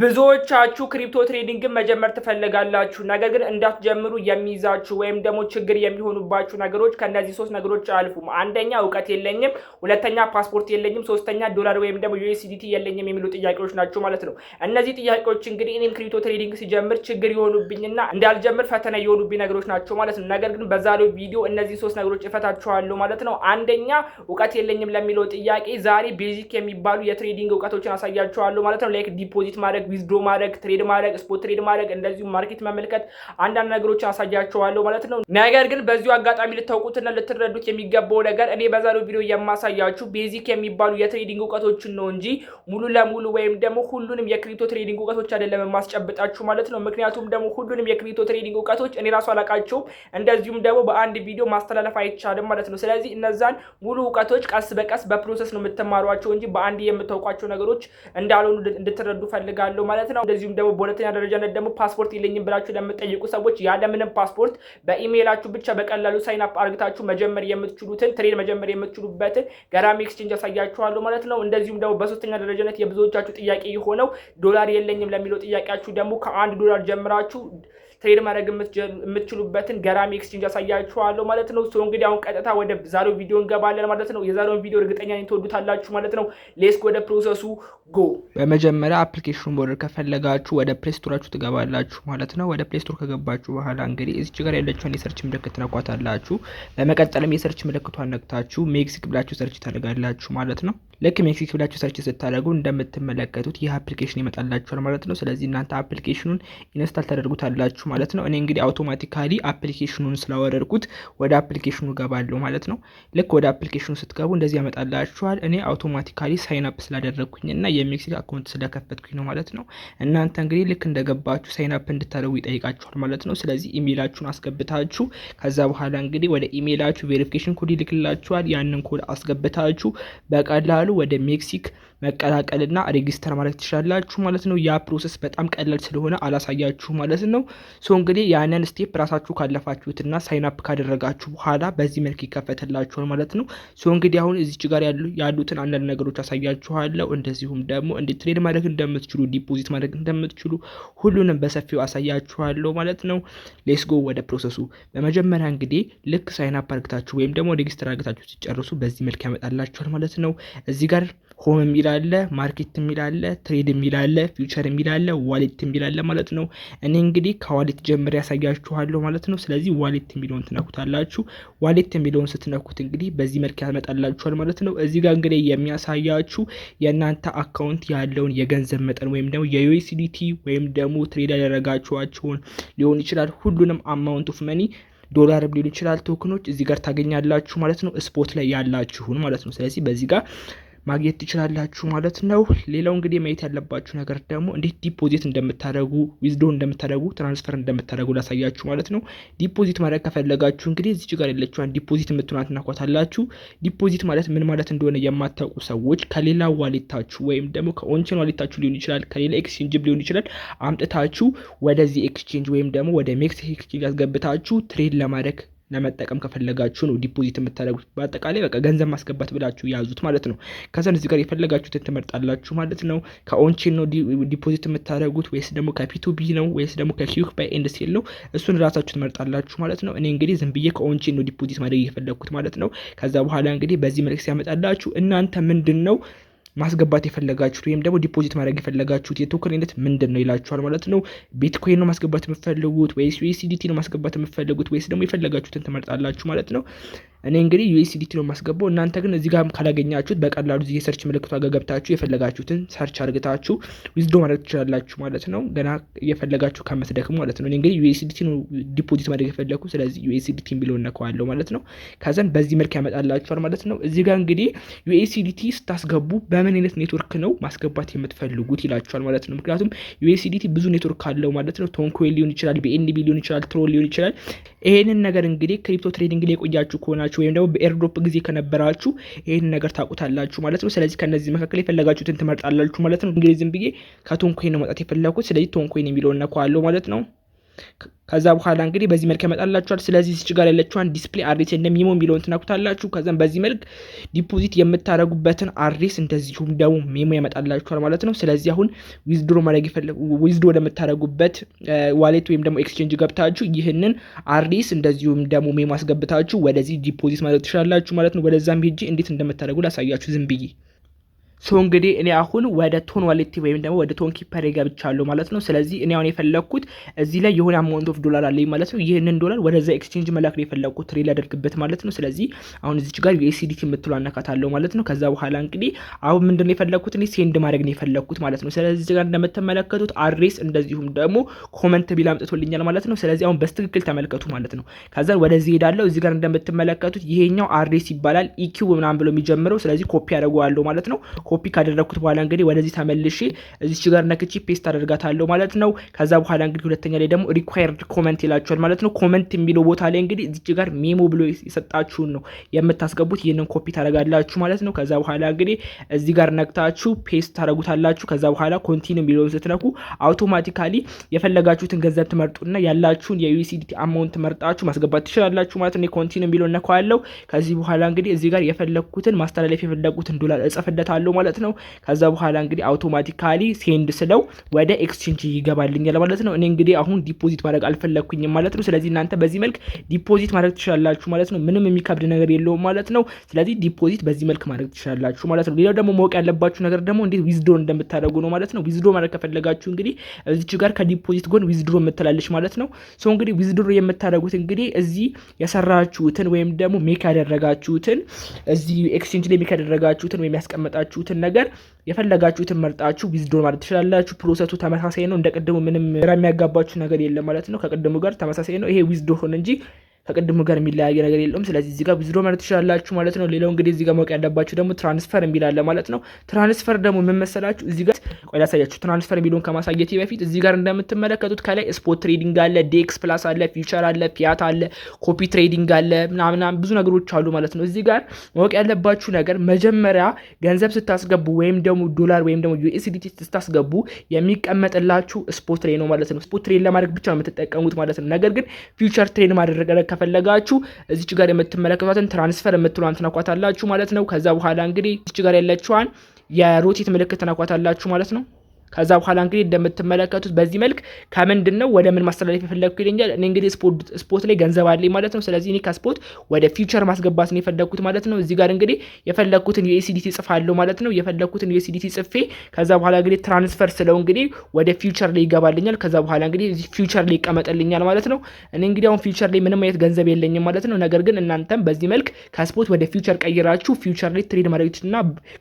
ብዙዎቻችሁ ክሪፕቶ ትሬዲንግን መጀመር ትፈልጋላችሁ። ነገር ግን እንዳትጀምሩ የሚይዛችሁ ወይም ደግሞ ችግር የሚሆኑባችሁ ነገሮች ከነዚህ ሶስት ነገሮች አልፉም። አንደኛ እውቀት የለኝም፣ ሁለተኛ ፓስፖርት የለኝም፣ ሶስተኛ ዶላር ወይም ደግሞ ዩኤስዲቲ የለኝም የሚሉ ጥያቄዎች ናቸው ማለት ነው። እነዚህ ጥያቄዎች እንግዲህ እኔም ክሪፕቶ ትሬዲንግ ሲጀምር ችግር የሆኑብኝና እንዳልጀምር ፈተና የሆኑብኝ ነገሮች ናቸው ማለት ነው። ነገር ግን በዛሬው ቪዲዮ እነዚህ ሶስት ነገሮች እፈታችኋለሁ ማለት ነው። አንደኛ እውቀት የለኝም ለሚለው ጥያቄ ዛሬ ቤዚክ የሚባሉ የትሬዲንግ እውቀቶችን አሳያችኋለሁ ማለት ነው። ላይክ ዲፖዚት ማድረግ፣ ዊዝድሮ ማድረግ፣ ትሬድ ማድረግ፣ ስፖት ትሬድ ማድረግ፣ እንደዚሁ ማርኬት መመልከት አንዳንድ ነገሮችን አሳያችኋለሁ ማለት ነው። ነገር ግን በዚሁ አጋጣሚ ልታውቁትና ልትረዱት የሚገባው ነገር እኔ በዛሬው ቪዲዮ የማሳያችሁ ቤዚክ የሚባሉ የትሬዲንግ እውቀቶችን ነው እንጂ ሙሉ ለሙሉ ወይም ደግሞ ሁሉንም የክሪፕቶ ትሬዲንግ እውቀቶች አይደለም የማስጨብጣችሁ ማለት ነው። ምክንያቱም ደግሞ ሁሉንም የክሪፕቶ ትሬዲንግ እውቀቶች እኔ ራሱ አላቃቸውም፣ እንደዚሁም ደግሞ በአንድ ቪዲዮ ማስተላለፍ አይቻልም ማለት ነው። ስለዚህ እነዛን ሙሉ እውቀቶች ቀስ በቀስ በፕሮሰስ ነው የምትማሯቸው እንጂ በአንድ የምታውቋቸው ነገሮች እንዳልሆኑ እንድትረዱ ፈልጋለሁ ማለት ነው። እንደዚሁም ደግሞ በሁለተኛ ደረጃነት ደግሞ ፓስፖርት የለኝም ብላችሁ ለምትጠይቁ ሰዎች ያለምንም ፓስፖርት በኢሜይላችሁ ብቻ በቀላሉ ሳይን አፕ አድርጋችሁ መጀመር የምትችሉትን ትሬድ መጀመር የምትችሉበትን ገራሚ ኤክስቼንጅ አሳያችኋለሁ ማለት ነው። እንደዚሁም ደግሞ በሶስተኛ ደረጃነት የብዙዎቻችሁ ጥያቄ የሆነው ዶላር የለኝም ለሚለው ጥያቄያችሁ ደግሞ $1 ጀምራችሁ ትሬድ ማድረግ የምትችሉበትን ገራሚ ኤክስቼንጅ አሳያችኋለሁ ማለት ነው። ሶ እንግዲህ አሁን ቀጥታ ወደ ዛሬው ቪዲዮ እንገባለን ማለት ነው። የዛሬውን ቪዲዮ እርግጠኛ ነኝ ትወዱታላችሁ ማለት ነው። ሌትስ ወደ ፕሮሰሱ ጎ። በመጀመሪያ አፕሊኬሽኑን ቦርደር ከፈለጋችሁ ወደ ፕሌይ ስቶራችሁ ትገባላችሁ ማለት ነው። ወደ ፕሌይ ስቶር ከገባችሁ በኋላ እንግዲህ እዚች ጋር ያለችውን የሰርች ምልክት ነኳታላችሁ። በመቀጠልም የሰርች ምልክቷን ነክታችሁ ሜክሲክ ብላችሁ ሰርች ታደርጋላችሁ ማለት ነው። ልክ ሜክሲክ ብላችሁ ሰርች ስታደርጉ እንደምትመለከቱት ይህ አፕሊኬሽን ይመጣላችኋል ማለት ነው። ስለዚህ እናንተ አፕሊኬሽኑን ኢንስታል ታደርጉታላችሁ ማለት ነው። እኔ እንግዲህ አውቶማቲካሊ አፕሊኬሽኑን ስላወረድኩት ወደ አፕሊኬሽኑ ገባለሁ ማለት ነው። ልክ ወደ አፕሊኬሽኑ ስትገቡ እንደዚህ ያመጣላችኋል። እኔ አውቶማቲካሊ ሳይን አፕ ስላደረግኩኝና የሜክሲክ አካውንት ስለከፈትኩኝ ነው ማለት ነው። እናንተ እንግዲህ ልክ እንደገባችሁ ሳይን አፕ እንድታደርጉ ይጠይቃችኋል ማለት ነው። ስለዚህ ኢሜይላችሁን አስገብታችሁ ከዛ በኋላ እንግዲህ ወደ ኢሜይላችሁ ቬሪፊኬሽን ኮድ ይልክላችኋል። ያንን ኮድ አስገብታችሁ በቀላሉ ወደ ሜክሲክ መቀላቀልና ሬጂስተር ማድረግ ትችላላችሁ ማለት ነው። ያ ፕሮሰስ በጣም ቀላል ስለሆነ አላሳያችሁ ማለት ነው። ሶ እንግዲህ ያንን ስቴፕ ራሳችሁ ካለፋችሁትና ሳይን አፕ ካደረጋችሁ በኋላ በዚህ መልክ ይከፈትላችኋል ማለት ነው። ሶ እንግዲህ አሁን እዚች ጋር ያሉትን አንዳንድ ነገሮች አሳያችኋለሁ። እንደዚሁም ደግሞ እንዴት ትሬድ ማድረግ እንደምትችሉ፣ ዲፖዚት ማድረግ እንደምትችሉ ሁሉንም በሰፊው አሳያችኋለሁ ማለት ነው። ሌትስ ጎ ወደ ፕሮሰሱ። በመጀመሪያ እንግዲህ ልክ ሳይን አፕ አድርጋችሁ ወይም ደግሞ ሬጂስተር አድርጋችሁ ሲጨርሱ በዚህ መልክ ያመጣላችኋል ማለት ነው። እዚህ ጋር ሆም የሚል አለ፣ ማርኬት የሚል አለ፣ ትሬድ የሚል አለ፣ ፊውቸር የሚል አለ፣ ዋሌት የሚል አለ ማለት ነው። እኔ እንግዲህ ከዋሌት ጀምሬ ያሳያችኋለሁ ማለት ነው። ስለዚህ ዋሌት የሚለውን ትነኩታላችሁ። ዋሌት የሚለውን ስትነኩት እንግዲህ በዚህ መልክ ያመጣላችኋል ማለት ነው። እዚህ ጋር እንግዲህ የሚያሳያችሁ የእናንተ አካውንት ያለውን የገንዘብ መጠን ወይም ደግሞ የዩኤስዲቲ ወይም ደግሞ ትሬድ ያደረጋችኋቸውን ሊሆን ይችላል ሁሉንም አማውንት ኦፍ መኒ ዶላር ሊሆን ይችላል ቶክኖች እዚህ ጋር ታገኛላችሁ ማለት ነው። ስፖት ላይ ያላችሁን ማለት ነው። ስለዚህ በዚህ ጋር ማግኘት ትችላላችሁ ማለት ነው። ሌላው እንግዲህ ማየት ያለባችሁ ነገር ደግሞ እንዴት ዲፖዚት እንደምታደርጉ፣ ዊዝድሮ እንደምታደርጉ፣ ትራንስፈር እንደምታደርጉ ላሳያችሁ ማለት ነው። ዲፖዚት ማድረግ ከፈለጋችሁ እንግዲህ እዚህ ጋር ያለችውን ዲፖዚት የምትሆናት እናኳታላችሁ። ዲፖዚት ማለት ምን ማለት እንደሆነ የማታውቁ ሰዎች ከሌላ ዋሌታችሁ ወይም ደግሞ ከኦንቼን ዋሌታችሁ ሊሆን ይችላል፣ ከሌላ ኤክስቼንጅ ሊሆን ይችላል አምጥታችሁ ወደዚህ ኤክስቼንጅ ወይም ደግሞ ወደ ሜክሲክ ኤክስቼንጅ ያስገብታችሁ ትሬድ ለማድረግ ለመጠቀም ከፈለጋችሁ ነው ዲፖዚት የምታደርጉት። በአጠቃላይ በቃ ገንዘብ ማስገባት ብላችሁ ያዙት ማለት ነው። ከዛን እዚህ ጋር የፈለጋችሁትን ትመርጣላችሁ ማለት ነው። ከኦንቼን ነው ዲፖዚት የምታደርጉት ወይስ ደግሞ ከፒቱቢ ነው ወይስ ደግሞ ከኪዩክ ባይ ኤንድ ሴል ነው? እሱን ራሳችሁ ትመርጣላችሁ ማለት ነው። እኔ እንግዲህ ዝም ብዬ ከኦንቼን ነው ዲፖዚት ማድረግ የፈለግኩት ማለት ነው። ከዛ በኋላ እንግዲህ በዚህ መልክ ሲያመጣላችሁ እናንተ ምንድን ነው ማስገባት የፈለጋችሁት ወይም ደግሞ ዲፖዚት ማድረግ የፈለጋችሁት የቶከን አይነት ምንድን ነው ይላችኋል ማለት ነው። ቢትኮይን ነው ማስገባት የምትፈልጉት ወይስ ዩኤስዲቲ ነው ማስገባት የምትፈልጉት ወይስ ደግሞ የፈለጋችሁትን ትመርጣላችሁ ማለት ነው። እኔ እንግዲህ ዩኤስዲቲ ነው ማስገባው። እናንተ ግን እዚህ ጋር ካላገኛችሁት በቀላሉ እዚህ የሰርች ምልክቷ ጋር ገብታችሁ የፈለጋችሁትን ሰርች አድርጋችሁ ዊዝድሮ ማድረግ ትችላላችሁ ማለት ነው። ገና የፈለጋችሁ ከምትደክሙ ማለት ነው። እኔ እንግዲህ ዩኤስዲቲ ነው ዲፖዚት ማድረግ የፈለኩ፣ ስለዚህ ዩኤስዲቲ ቢሎን ነካዋለሁ ማለት ነው። ከዛን በዚህ መልክ ያመጣላችኋል ማለት ነው። እዚህ ጋር እንግዲህ ዩኤስዲቲ ስታስገቡ በምን አይነት ኔትወርክ ነው ማስገባት የምትፈልጉት ይላችኋል ማለት ነው። ምክንያቱም ዩኤስዲቲ ብዙ ኔትወርክ አለው ማለት ነው። ቶንኮይን ሊሆን ይችላል፣ ቢኤንቢ ሊሆን ይችላል፣ ትሮል ሊሆን ይችላል። ይሄንን ነገር እንግዲህ ክሪፕቶ ትሬዲንግ ላይ ቆያችሁ ከሆናችሁ ወይም ደግሞ በኤርድሮፕ ጊዜ ከነበራችሁ ይሄን ነገር ታውቁታላችሁ ማለት ነው። ስለዚህ ከነዚህ መካከል የፈለጋችሁትን ትመርጣላችሁ ማለት ነው። እንግዲህ ዝም ብዬ ከቶንኮይን ነው መጣት የፈለኩት፣ ስለዚህ ቶንኮይን የሚለውን ነካዋለሁ ማለት ነው። ከዛ በኋላ እንግዲህ በዚህ መልክ ያመጣላችኋል። ስለዚህ እዚህ ጋር ያለችዋን ዲስፕሌይ አድሬስ እንደሚሞ የሚለውን ትነኩታላችሁ። ከዛም በዚህ መልክ ዲፖዚት የምታደርጉበትን አድሬስ እንደዚሁም ደግሞ ሜሞ ያመጣላችኋል ማለት ነው። ስለዚህ አሁን ዊዝድሮ ማድረግ ዊዝድሮ ወደምታደርጉበት ዋሌት ወይም ደግሞ ኤክስቼንጅ ገብታችሁ ይህንን አድሬስ እንደዚሁም ደግሞ ሜሞ አስገብታችሁ ወደዚህ ዲፖዚት ማድረግ ትችላላችሁ ማለት ነው። ወደዛም ሄጄ እንዴት እንደምታደርጉ ላሳያችሁ ዝም ብዬ። ሶ እንግዲህ እኔ አሁን ወደ ቶን ዋሌት ወይም ደግሞ ወደ ቶን ኪፐር ገብቻለሁ ማለት ነው። ስለዚህ እኔ አሁን የፈለኩት እዚህ ላይ የሆነ አማውንት ኦፍ ዶላር አለኝ ማለት ነው። ይህንን ዶላር ወደዛ ኤክስቼንጅ መላክ ነው የፈለኩት ትሬድ ያደርግበት ማለት ነው። ስለዚህ አሁን እዚች ጋር USDT የምትለው አነካታለሁ ማለት ነው። ከዛ በኋላ እንግዲህ አሁን ምንድነው የፈለኩት እኔ ሴንድ ማድረግ ነው የፈለኩት ማለት ነው። ስለዚህ እዚህ ጋር እንደምትመለከቱት አድሬስ እንደዚሁም ደግሞ ኮመንት ቢል አምጥቶልኛል ማለት ነው። ስለዚህ አሁን በስትክክል ተመልከቱ ማለት ነው። ከዛ ወደዚህ ሄዳለሁ። እዚህ ጋር እንደምትመለከቱት ይሄኛው አድሬስ ይባላል EQ ምናምን ብሎ የሚጀምረው። ስለዚህ ኮፒ አደርገዋለሁ ማለት ነው። ኮፒ ካደረኩት በኋላ እንግዲህ ወደዚህ ተመልሼ እዚች ጋር ነክቼ ፔስት አደርጋታለሁ ማለት ነው። ከዛ በኋላ እንግዲህ ሁለተኛ ላይ ደግሞ ሪኳየርድ ኮመንት ይላችኋል ማለት ነው። ኮመንት የሚለው ቦታ ላይ እንግዲህ እዚች ጋር ሜሞ ብሎ የሰጣችሁን ነው የምታስገቡት። ይህንን ኮፒ ታደርጋላችሁ ማለት ነው። ከዛ በኋላ እንግዲህ እዚህ ጋር ነክታችሁ ፔስት ታደርጉታላችሁ። ከዛ በኋላ ኮንቲኒው የሚለውን ስትነኩ አውቶማቲካሊ የፈለጋችሁትን ገንዘብ ትመርጡና ያላችሁን የዩኤስዲቲ አማውንት መርጣችሁ ማስገባት ትችላላችሁ ማለት ነው። ኮንቲኒው የሚለውን ነካዋለሁ። ከዚህ በኋላ እንግዲህ እዚህ ጋር የፈለኩትን ማስተላለፍ የፈለኩትን ዶላር እጽፍለታለሁ ማለት ነው። ከዛ በኋላ እንግዲህ አውቶማቲካሊ ሴንድ ስለው ወደ ኤክስቼንጅ ይገባልኛል ማለት ነው። እኔ እንግዲህ አሁን ዲፖዚት ማድረግ አልፈለኩኝም ማለት ነው። ስለዚህ እናንተ በዚህ መልክ ዲፖዚት ማድረግ ትችላላችሁ ማለት ነው። ምንም የሚከብድ ነገር የለውም ማለት ነው። ስለዚህ ዲፖዚት በዚህ መልክ ማድረግ ትችላላችሁ ማለት ነው። ሌላው ደግሞ ማወቅ ያለባችሁ ነገር ደግሞ እንዴት ዊዝድሮ እንደምታደርጉ ነው ማለት ነው። ዊዝድሮ ማድረግ ከፈለጋችሁ እንግዲህ እዚች ጋር ከዲፖዚት ጎን ዊዝድሮ የምትላለች ማለት ነው። ሶ እንግዲህ ዊዝድሮ የምታደርጉት እንግዲህ እዚህ የሰራችሁትን ወይም ደግሞ ሜክ ያደረጋችሁትን እዚህ ኤክስቼንጅ ላይ ሜክ ያደረጋችሁትን ወይም ያስቀመጣችሁትን ነገር የፈለጋችሁትን መርጣችሁ ዊዝድሮ ማለት ትችላላችሁ። ፕሮሰሱ ተመሳሳይ ነው። እንደ ቅድሙ ምንም ግራ የሚያጋባችሁ ነገር የለም ማለት ነው። ከቅድሙ ጋር ተመሳሳይ ነው። ይሄ ዊዝድሮ ሆነ እንጂ ከቅድሙ ጋር የሚለያየ ነገር የለውም። ስለዚህ እዚህ ጋር ዊዝድሮ ማለት ትችላላችሁ ማለት ነው። ሌላው እንግዲህ እዚህ ጋር ማወቅ ያለባችሁ ደግሞ ትራንስፈር የሚላለ ማለት ነው። ትራንስፈር ደግሞ ምን መሰላችሁ? እዚህ ጋር ቆይ ላሳያችሁ። ትራንስፈር የሚለውን ከማሳየቴ በፊት እዚህ ጋር እንደምትመለከቱት ከላይ ስፖት ትሬዲንግ አለ፣ ዴክስ ፕላስ አለ፣ ፊውቸር አለ፣ ፊያት አለ፣ ኮፒ ትሬዲንግ አለ፣ ምናምን ብዙ ነገሮች አሉ ማለት ነው። እዚህ ጋር ማወቅ ያለባችሁ ነገር መጀመሪያ ገንዘብ ስታስገቡ ወይም ደግሞ ዶላር ወይም ደግሞ USDT ስታስገቡ የሚቀመጥላችሁ ስፖት ትሬድ ነው ማለት ነው። ስፖት ትሬድ ለማድረግ ብቻ ነው የምትጠቀሙት ማለት ነው። ነገር ግን ፊውቸር ትሬድ ማድረግ ከፈለጋችሁ እዚች ጋር የምትመለከቷትን ትራንስፈር የምትሏን ትነኳታላችሁ ማለት ነው። ከዛ በኋላ እንግዲህ እዚች ጋር ያለችዋን የሮቴት ምልክት ትነኳታላችሁ ማለት ነው። ከዛ በኋላ እንግዲህ እንደምትመለከቱት በዚህ መልክ ከምንድን ነው ወደ ምን ማስተላለፍ የፈለግኩ ይለኛል። እኔ እንግዲህ ስፖት ላይ ገንዘብ አለኝ ማለት ነው። ስለዚህ እኔ ከስፖት ወደ ፊውቸር ማስገባት ነው የፈለግኩት ማለት ነው። እዚህ ጋር እንግዲህ የፈለግኩትን USDT ጽፋለሁ ማለት ነው። የፈለግኩትን USDT ጽፌ ከዛ በኋላ እንግዲህ ትራንስፈር ስለው እንግዲህ ወደ ፊውቸር ላይ ይገባልኛል። ከዛ በኋላ እንግዲህ እዚህ ፊውቸር ላይ ይቀመጥልኛል ማለት ነው። እኔ እንግዲህ አሁን ፊውቸር ላይ ምንም አይነት ገንዘብ የለኝም ማለት ነው። ነገር ግን እናንተም በዚህ መልክ ከስፖት ወደ ፊውቸር ቀይራችሁ ፊውቸር ላይ ትሬድ ማድረግና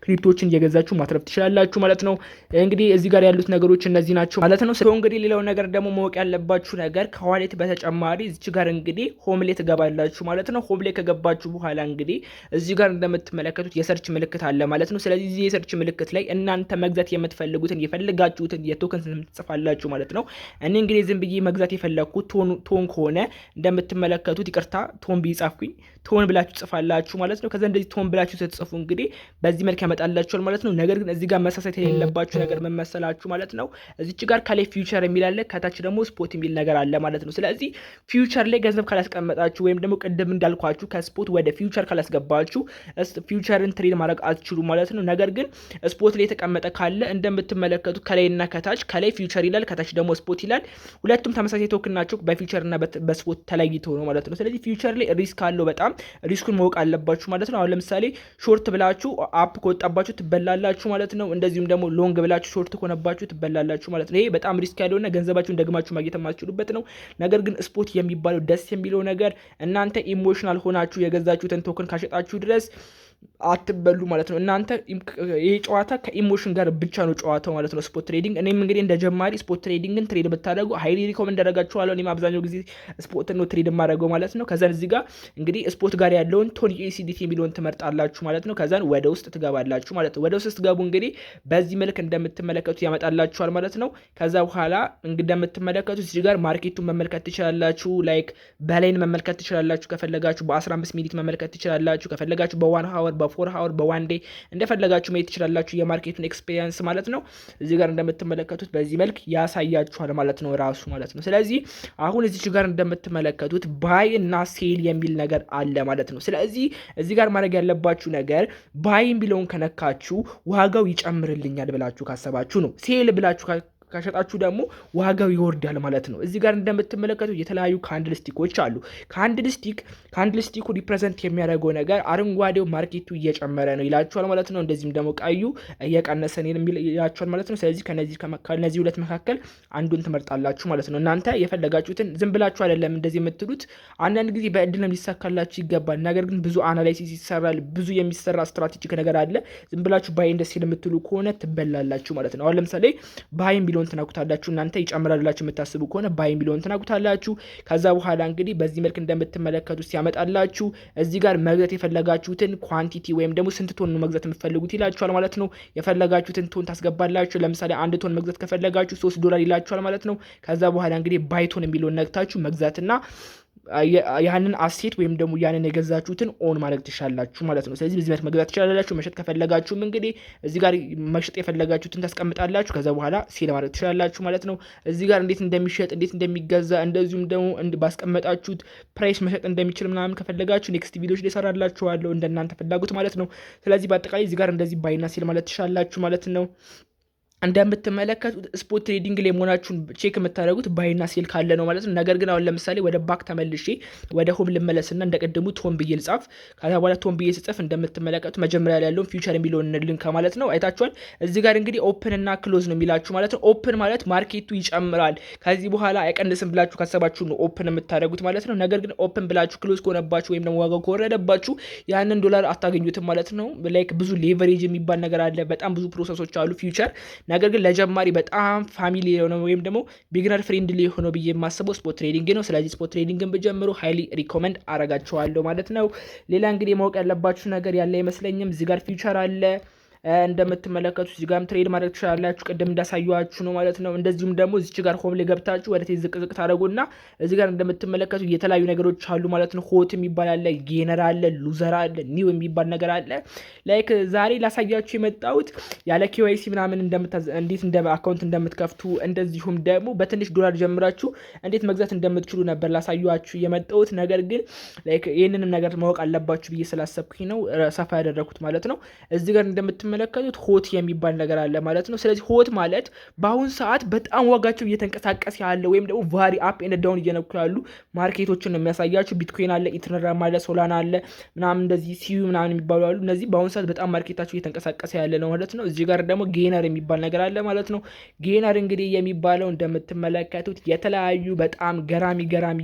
ክሪፕቶችን እየገዛችሁ ማትረፍ ትችላላችሁ ማለት ነው። እንግዲህ እዚህ ጋር ያሉት ነገሮች እነዚህ ናቸው ማለት ነው። ስለዚህ እንግዲህ ሌላው ነገር ደግሞ ማወቅ ያለባችሁ ነገር ከዋሌት በተጨማሪ እዚህ ጋር እንግዲህ ሆም ላይ ትገባላችሁ ማለት ነው። ሆም ላይ ከገባችሁ በኋላ እንግዲህ እዚህ ጋር እንደምትመለከቱት የሰርች ምልክት አለ ማለት ነው። ስለዚህ እዚህ የሰርች ምልክት ላይ እናንተ መግዛት የምትፈልጉትን የፈለጋችሁትን የቶከን ስም ትጽፋላችሁ ማለት ነው። እኔ እንግዲህ ዝም ብዬ መግዛት የፈለኩት ቶን ከሆነ እንደምትመለከቱት ይቅርታ ቶን ቢጻፍኩኝ ቶን ብላችሁ ጽፋላችሁ ማለት ነው። ከዛ እንደዚህ ቶን ብላችሁ ስትጽፉ እንግዲህ በዚህ መልክ ያመጣላችኋል ማለት ነው። ነገር ግን እዚህ ጋር መሳሳት የሌለባችሁ ነገር ምን መሰላችሁ ማለት ነው። እዚች ጋር ከላይ ፊውቸር የሚል አለ፣ ከታች ደግሞ ስፖት የሚል ነገር አለ ማለት ነው። ስለዚህ ፊውቸር ላይ ገንዘብ ካላስቀመጣችሁ ወይም ደግሞ ቅድም እንዳልኳችሁ ከስፖት ወደ ፊውቸር ካላስገባችሁ ፊውቸርን ትሬድ ማድረግ አትችሉ ማለት ነው። ነገር ግን ስፖት ላይ የተቀመጠ ካለ እንደምትመለከቱት ከላይና ከታች ከላይ ፊውቸር ይላል፣ ከታች ደግሞ ስፖት ይላል። ሁለቱም ተመሳሳይ ቶክን ናቸው፣ በፊውቸርና በስፖት ተለይተው ነው ማለት ነው። ስለዚህ ፊውቸር ላይ ሪስክ አለው፣ በጣም ሪስኩን ማወቅ አለባችሁ ማለት ነው። አሁን ለምሳሌ ሾርት ብላችሁ አፕ ከወጣባችሁ ትበላላችሁ ማለት ነው። እንደዚሁም ደግሞ ሎንግ ብላችሁ ሾርት ከሆነባችሁ ትበላላችሁ ማለት ነው። ይሄ በጣም ሪስክ ያለውና ገንዘባችሁን ደግማችሁ ማግኘት የማትችሉበት ነው። ነገር ግን ስፖት የሚባለው ደስ የሚለው ነገር እናንተ ኢሞሽናል ሆናችሁ የገዛችሁትን ቶክን ካሸጣችሁ ድረስ አትበሉ ማለት ነው። እናንተ ይሄ ጨዋታ ከኢሞሽን ጋር ብቻ ነው ጨዋታው ማለት ነው፣ ስፖት ትሬዲንግ። እኔም እንግዲህ እንደ ጀማሪ ስፖት ትሬዲንግን ትሬድ ብታደርጉ ሃይሊ ሪኮመንድ አደርጋችኋለሁ። እኔም አብዛኛው ጊዜ ስፖት ነው ትሬድ የማደርገው ማለት ነው። ከዛን እዚህ ጋር እንግዲህ ስፖት ጋር ያለውን ቶን USDT የሚለውን ትመርጣላችሁ ማለት ነው። ከዛን ወደ ውስጥ ትገባላችሁ ማለት ነው። ወደ ውስጥ ስትገቡ እንግዲህ በዚህ መልክ እንደምትመለከቱት ያመጣላችኋል ማለት ነው። ከዛ በኋላ እንግዲህ እንደምትመለከቱት እዚህ ጋር ማርኬቱን መመልከት ትችላላችሁ። ላይክ በላይን መመልከት ትችላላችሁ። ከፈለጋችሁ በ15 ሚኒት መመልከት ትችላላችሁ። ከፈለጋችሁ በ1 ሃወር ሃወር፣ በ4 ሃወር፣ በ1 ዴይ እንደፈለጋችሁ ማየት ትችላላችሁ የማርኬቱን ኤክስፔሪየንስ ማለት ነው። እዚህ ጋር እንደምትመለከቱት በዚህ መልክ ያሳያችኋል ማለት ነው ራሱ ማለት ነው። ስለዚህ አሁን እዚህ ጋር እንደምትመለከቱት ባይ እና ሴል የሚል ነገር አለ ማለት ነው። ስለዚህ እዚህ ጋር ማድረግ ያለባችሁ ነገር ባይ የሚለውን ከነካችሁ ዋጋው ይጨምርልኛል ብላችሁ ካሰባችሁ ነው። ሴል ብላችሁ ከሸጣችሁ ደግሞ ዋጋው ይወርዳል ማለት ነው። እዚህ ጋር እንደምትመለከቱ የተለያዩ ካንድል ስቲኮች አሉ። ካንድል ስቲኩ ሪፕሬዘንት የሚያደርገው ነገር አረንጓዴው ማርኬቱ እየጨመረ ነው ይላችኋል ማለት ነው። እንደዚህም ደግሞ ቀዩ እየቀነሰ ነው ይላችኋል ማለት ነው። ስለዚህ ከነዚህ ሁለት መካከል አንዱን ትመርጣላችሁ ማለት ነው። እናንተ የፈለጋችሁትን ዝም ብላችሁ አይደለም እንደዚህ የምትሉት። አንዳንድ ጊዜ በእድልም ሊሳካላችሁ ይገባል። ነገር ግን ብዙ አናላይሲስ ይሰራል፣ ብዙ የሚሰራ ስትራቴጂክ ነገር አለ። ዝም ብላችሁ ባይ እንደ ሴል የምትሉ ከሆነ ትበላላችሁ ማለት ነው። አሁን ለምሳሌ ባይም ቢሎን ትናቁታላችሁ። እናንተ ይጨምራላችሁ የምታስቡ ከሆነ ባይ ሚሊዮን ትናቁታላችሁ። ከዛ በኋላ እንግዲህ በዚህ መልክ እንደምትመለከቱት ሲያመጣላችሁ እዚህ ጋር መግዛት የፈለጋችሁትን ኳንቲቲ ወይም ደግሞ ስንት ቶን ነው መግዛት የምትፈልጉት ይላችኋል ማለት ነው። የፈለጋችሁትን ቶን ታስገባላችሁ። ለምሳሌ 1 ቶን መግዛት ከፈለጋችሁ $3 ይላችኋል ማለት ነው። ከዛ በኋላ እንግዲህ ባይ ቶን የሚለውን ነግታችሁ መግዛትና ያንን አሴት ወይም ደግሞ ያንን የገዛችሁትን ኦን ማድረግ ትችላላችሁ ማለት ነው። ስለዚህ በዚህ መግዛት ትችላላችሁ። መሸጥ ከፈለጋችሁም እንግዲህ እዚህ ጋር መሸጥ የፈለጋችሁትን ታስቀምጣላችሁ። ከዛ በኋላ ሴል ማድረግ ትችላላችሁ ማለት ነው። እዚህ ጋር እንዴት እንደሚሸጥ እንዴት እንደሚገዛ እንደዚሁም ደግሞ ባስቀመጣችሁት ፕራይስ መሸጥ እንደሚችል ምናምን ከፈለጋችሁ ኔክስት ቪዲዮዎች ላይ ሰራላችኋለሁ እንደናንተ ፍላጎት ማለት ነው። ስለዚህ በአጠቃላይ እዚህ ጋር እንደዚህ ባይና ሴል ማለት ትችላላችሁ ማለት ነው። እንደምትመለከቱት ስፖት ትሬዲንግ ላይ መሆናችሁን ቼክ የምታደርጉት ባይና ሴል ካለ ነው ማለት ነው። ነገር ግን አሁን ለምሳሌ ወደ ባክ ተመልሼ ወደ ሆም ልመለስና እንደቀደሙ ቶን ብዬ ልጻፍ። ከዛ በኋላ ቶን ብዬ ስጽፍ እንደምትመለከቱት መጀመሪያ ላይ ያለውን ፊውቸር የሚለውን ልንካ ማለት ነው። አይታችኋል። እዚህ ጋር እንግዲህ ኦፕን እና ክሎዝ ነው የሚላችሁ ማለት ነው። ኦፕን ማለት ማርኬቱ ይጨምራል ከዚህ በኋላ አይቀንስም ብላችሁ ካሰባችሁ ነው ኦፕን የምታደርጉት ማለት ነው። ነገር ግን ኦፕን ብላችሁ ክሎዝ ከሆነባችሁ ወይም ደግሞ ዋጋው ከወረደባችሁ ያንን ዶላር አታገኙትም ማለት ነው። ላይክ ብዙ ሌቨሬጅ የሚባል ነገር አለ። በጣም ብዙ ፕሮሰሶች አሉ ፊውቸር። ነገር ግን ለጀማሪ በጣም ፋሚሊ የሆነ ወይም ደግሞ ቢግነር ፍሬንድሊ የሆነው ብዬ የማስበው ስፖት ትሬዲንግ ነው። ስለዚህ ስፖት ትሬዲንግን ብጀምሩ ሃይሊ ሪኮመንድ አረጋቸዋለሁ ማለት ነው። ሌላ እንግዲህ ማወቅ ያለባችሁ ነገር ያለ አይመስለኝም። እዚህ ጋር ፊውቸር አለ እንደምትመለከቱት እዚህ ጋርም ትሬድ ማድረግ ትችላላችሁ። ቅድም እንዳሳየኋችሁ ነው ማለት ነው። እንደዚሁም ደግሞ እዚች ጋር ሆም ላይ ገብታችሁ ወደ ዝቅ ዝቅ ታደርጉና እዚህ ጋር እንደምትመለከቱ የተለያዩ ነገሮች አሉ ማለት ነው። ሆት የሚባል አለ፣ ጌነር አለ፣ ሉዘር አለ፣ ኒው የሚባል ነገር አለ። ላይክ ዛሬ ላሳያችሁ የመጣሁት ያለ ኬዋይሲ ምናምን እንዴት እንደ አካውንት እንደምትከፍቱ እንደዚሁም ደግሞ በትንሽ ዶላር ጀምራችሁ እንዴት መግዛት እንደምትችሉ ነበር ላሳያችሁ የመጣሁት። ነገር ግን ላይክ ይህንንም ነገር ማወቅ አለባችሁ ብዬ ስላሰብኩኝ ነው ሰፋ ያደረኩት ማለት ነው። እዚህ ጋር እንደምትመለከቱት ሆት የሚባል ነገር አለ ማለት ነው። ስለዚህ ሆት ማለት በአሁን ሰዓት በጣም ዋጋቸው እየተንቀሳቀስ ያለ ወይም ደግሞ ቫሪ አፕ ኤንድ ዳውን እየነኩ ያሉ ማርኬቶችን ነው የሚያሳያችሁ። ቢትኮይን አለ፣ ኢትነራም አለ፣ ሶላና አለ ምናምን እንደዚህ ሲዩ ምናምን የሚባሉ አሉ። እነዚህ በአሁን ሰዓት በጣም ማርኬታቸው እየተንቀሳቀስ ያለ ነው ማለት ነው። እዚህ ጋር ደግሞ ጌነር የሚባል ነገር አለ ማለት ነው። ጌነር እንግዲህ የሚባለው እንደምትመለከቱት የተለያዩ በጣም ገራሚ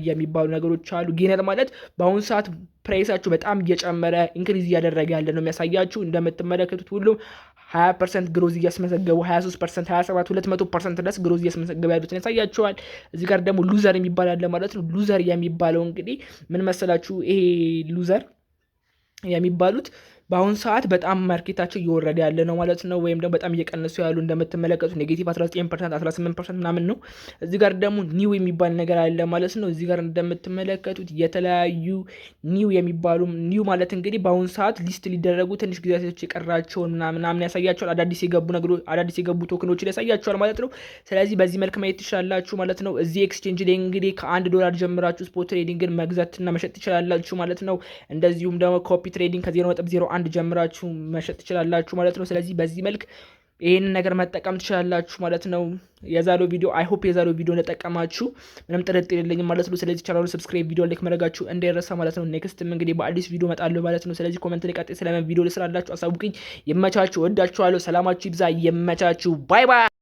የሚባሉ ነገሮች አሉ። ጌነር ማለት በአሁን ሰዓት ፕራይሳችሁ በጣም እየጨመረ ኢንክሪዝ እያደረገ ያለ ነው የሚያሳያችሁ። እንደምትመለከቱት ሁሉ 20% ግሮዝ እያስመዘገቡ 23%፣ 27%፣ 200% ድረስ ግሮዝ እያስመዘገቡ ያሉትን ያሳያቸዋል። እዚህ ጋር ደግሞ ሉዘር የሚባል አለ ማለት ነው። ሉዘር የሚባለው እንግዲህ ምን መሰላችሁ? ይሄ ሉዘር የሚባሉት በአሁን ሰዓት በጣም ማርኬታቸው እየወረደ ያለ ነው ማለት ነው። ወይም ደግሞ በጣም እየቀነሱ ያሉ እንደምትመለከቱት ኔጌቲቭ 19%፣ 18% ምናምን ነው። እዚህ ጋር ደግሞ ኒው የሚባል ነገር አለ ማለት ነው። እዚህ ጋር እንደምትመለከቱት የተለያዩ ኒው የሚባሉ ኒው ማለት እንግዲህ በአሁን ሰዓት ሊስት ሊደረጉ ትንሽ ጊዜያቶች የቀራቸውን ምናምን ያሳያቸዋል። አዳዲስ የገቡ ነገሮች፣ አዳዲስ የገቡ ቶክኖችን ያሳያቸዋል ማለት ነው። ስለዚህ በዚህ መልክ ማየት ትችላላችሁ ማለት ነው። እዚህ ኤክስቼንጅ ላይ እንግዲህ $1 ጀምራችሁ ስፖት ትሬዲንግን መግዛትና መሸጥ ትችላላችሁ ማለት ነው። እንደዚሁም ደግሞ ኮፒ ትሬዲንግ ከ0.01 ጀምራችሁ መሸጥ ትችላላችሁ ማለት ነው። ስለዚህ በዚህ መልክ ይህንን ነገር መጠቀም ትችላላችሁ ማለት ነው። የዛሬው ቪዲዮ አይ ሆፕ የዛሬው ቪዲዮ እንደጠቀማችሁ ምንም ጥርጥር የለኝም ማለት ነው። ስለዚህ ቻናሉን ሰብስክራይብ፣ ቪዲዮ ላይክ ማድረጋችሁ እንዳይረሳ ማለት ነው። ኔክስትም እንግዲህ በአዲስ ቪዲዮ እመጣለሁ ማለት ነው። ስለዚህ ኮሜንት ላይ ቀጥታ ስለምን ቪዲዮ ልስራላችሁ አሳውቁኝ። ይመቻችሁ፣ ወዳችኋለሁ። ሰላማችሁ ይብዛ። ይመቻችሁ። ባይ ባይ።